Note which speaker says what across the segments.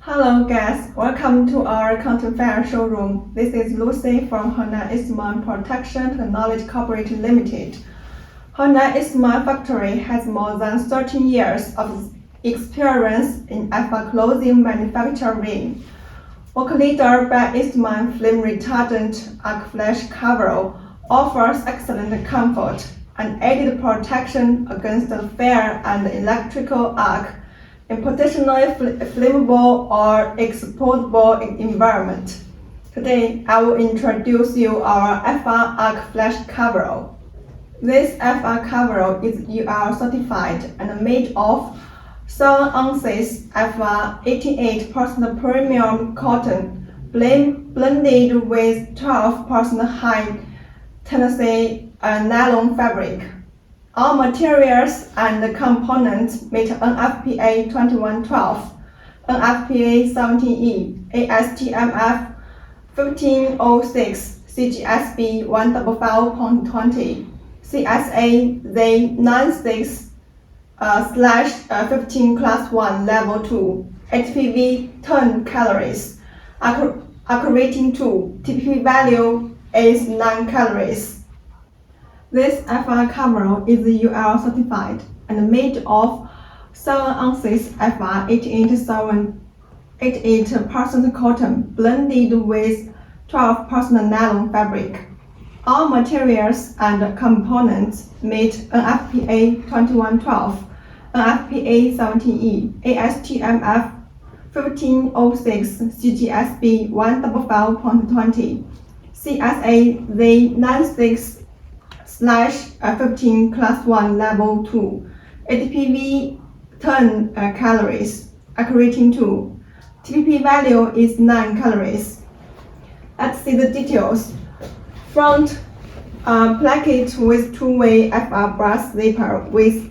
Speaker 1: Hello guests, welcome to our County Fair showroom. This is Lucy from Honda Eastman Protection Technology Corporate Limited. Honda Eastman factory has more than 13 years of experience in FR clothing manufacturing. Work leader by Eastman flame retardant arc flash coverall offers excellent comfort and added protection against fire and electrical arc in potentially flammable or explodable environment. Today, I will introduce you our FR Arc Flash Coverall. This FR Coverall is UL certified and made of 7 ounces FR 88% premium cotton blended with 12% high tenacity nylon fabric. All materials and components meet NFPA 2112, NFPA 17E, ASTM 1506, CGSB 155.20, CSA Z96/15 Class 1 Level 2, HPV 10 calories, arc rating 2, TPP value is 9 calories. This FR Coverall is UL certified and made of 7 ounces FR 88% cotton blended with 12% nylon fabric. All materials and components meet NFPA 2112, NFPA 17E, ASTM 1506, CGSB 155.20, CSA Z96/15 Class 1 Level 2, HPV 10 calories, arc rating 2, TPP value is 9 calories. Let's see the details. Front placket with two-way FR brass zipper with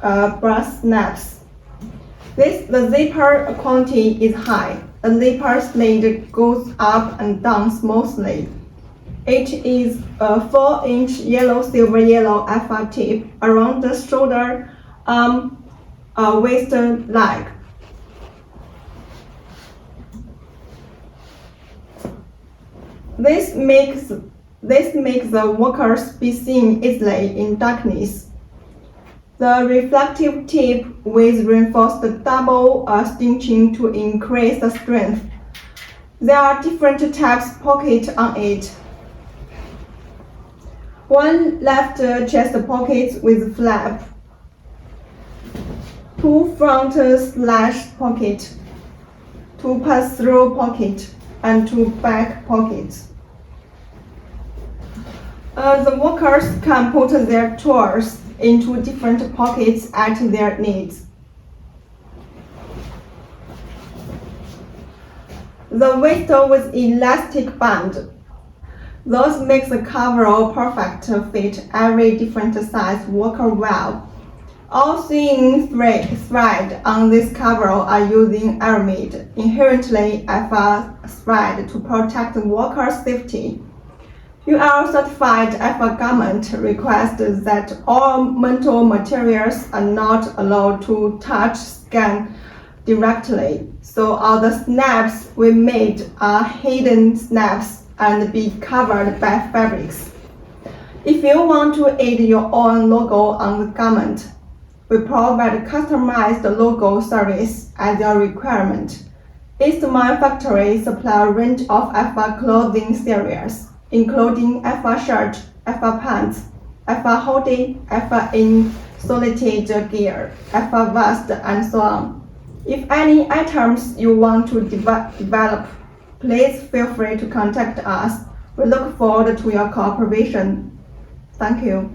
Speaker 1: brass snaps. The zipper quality is high. The zipper slit goes up and down smoothly. It is a 4-inch silver-yellow FR tip around the shoulder, arm, waist, leg. This makes the workers be seen easily in darkness. The reflective tip with reinforced double stitching to increase the strength. There are different types pockets on it. One left chest pockets with flap, 2 front slash pocket, 2 pass-through pocket, and 2 back pockets. The workers can put their tools into different pockets at their needs. The waist with elastic band. Those makes the coverall perfect to fit every different size worker well. All sewing thread on this coverall are using aramid, inherently FR thread to protect worker safety. UL certified FR garment requires that all metal materials are not allowed to touch skin directly, so all the snaps we made are hidden snaps and be covered by fabrics. If you want to add your own logo on the garment, we provide customized logo service as your requirement. Eastman factory supply a range of FR clothing series, including FR shirt, FR pants, FR hoodie, FR insulated gear, FR vest, and so on. If any items you want to develop, please feel free to contact us. We look forward to your cooperation. Thank you.